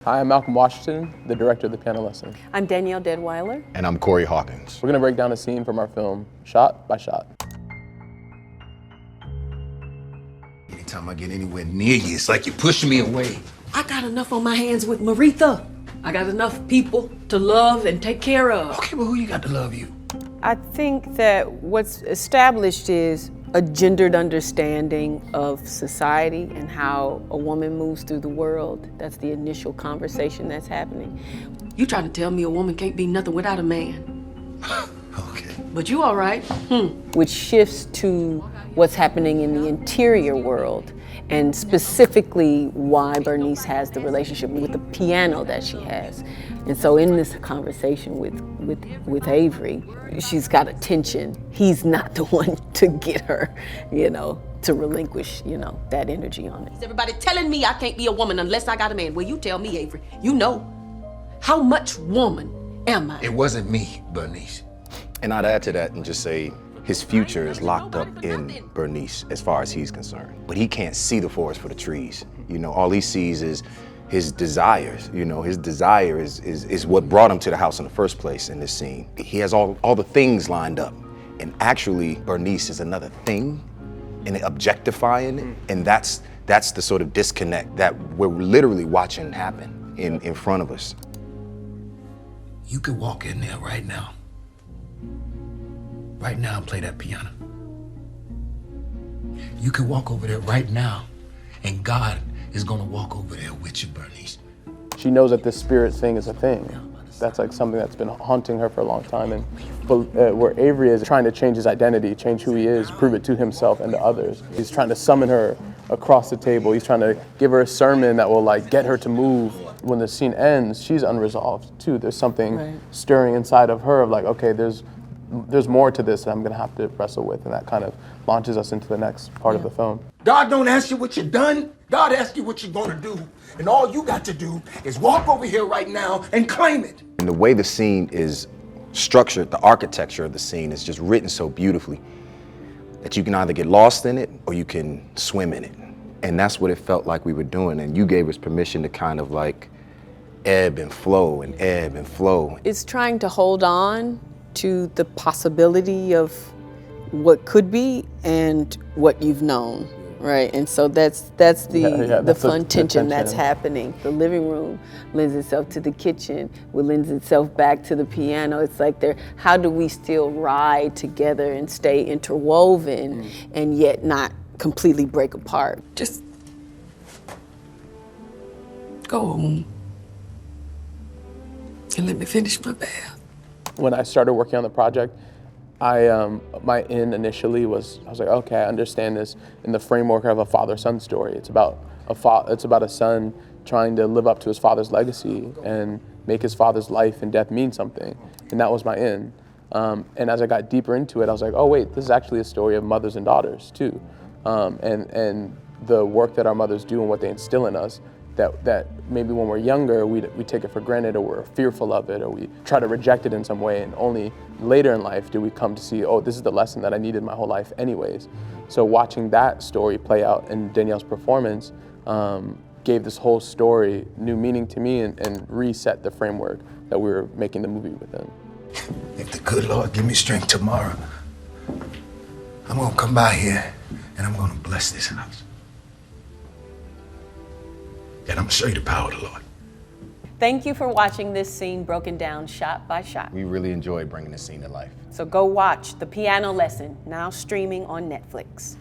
Hi, I'm Malcolm Washington, the director of The Piano Lesson. I'm Danielle Deadweiler. And I'm Corey Hawkins. We're going to break down a scene from our film, shot by shot. Anytime I get anywhere near you, it's like you're pushing me away. I got enough on my hands with Maritha. I got enough people to love and take care of. Okay, but who you got to love you? I think that what's established is a gendered understanding of society and how a woman moves through the world. That's the initial conversation that's happening. You trying to tell me a woman can't be nothing without a man? Okay. But you all right? Which shifts to what's happening in the interior world, and specifically why Bernice has the relationship with the piano that she has. And so in this conversation with Avery, she's got a tension. He's not the one to get her, to relinquish, that energy on it. Everybody telling me I can't be a woman unless I got a man. Well, you tell me, Avery. You know, how much woman am I? It wasn't me, Bernice. And I'd add to that and just say his future is locked up in Bernice as far as he's concerned. But he can't see the forest for the trees. All he sees is his desires. His desire is what brought him to the house in the first place in this scene. He has all the things lined up. And actually, Bernice is another thing and objectifying it. And that's the sort of disconnect that we're literally watching happen in front of us. You could walk in there right now. Right now and play that piano. You could walk over there right now and God is gonna walk over there with you, Bernice. She knows that this spirit thing is a thing. That's like something that's been haunting her for a long time. And where Avery is trying to change his identity, change who he is, prove it to himself and to others. He's trying to summon her across the table. He's trying to give her a sermon that will get her to move. When the scene ends, she's unresolved too. There's something stirring inside of her of okay, there's more to this that I'm gonna have to wrestle with, and that kind of launches us into the next part of the film. God don't ask you what you've done. God asks you what you're gonna do. And all you got to do is walk over here right now and claim it. And the way the scene is structured, the architecture of the scene is just written so beautifully that you can either get lost in it or you can swim in it. And that's what it felt like we were doing. And you gave us permission to kind of ebb and flow and ebb and flow. It's trying to hold on to the possibility of what could be and what you've known, right? And so that's the fun tension that's happening. The living room lends itself to the kitchen, lends itself back to the piano. It's how do we still ride together and stay interwoven and yet not completely break apart? Just go home and let me finish my bath. When I started working on the project, my in initially was, I was like, okay, I understand this in the framework of a father-son story. It's about a son trying to live up to his father's legacy and make his father's life and death mean something. And that was my in. And as I got deeper into it, I was like, oh wait, this is actually a story of mothers and daughters too. And the work that our mothers do and what they instill in us, that maybe when we're younger, we take it for granted, or we're fearful of it, or we try to reject it in some way, and only later in life do we come to see, oh, this is the lesson that I needed my whole life anyways. So watching that story play out in Danielle's performance gave this whole story new meaning to me and reset the framework that we were making the movie within. If the good Lord give me strength tomorrow, I'm gonna come by here and I'm gonna bless this house. And I'm gonna show you the power of the Lord. Thank you for watching this scene broken down shot by shot. We really enjoyed bringing this scene to life. So go watch The Piano Lesson, now streaming on Netflix.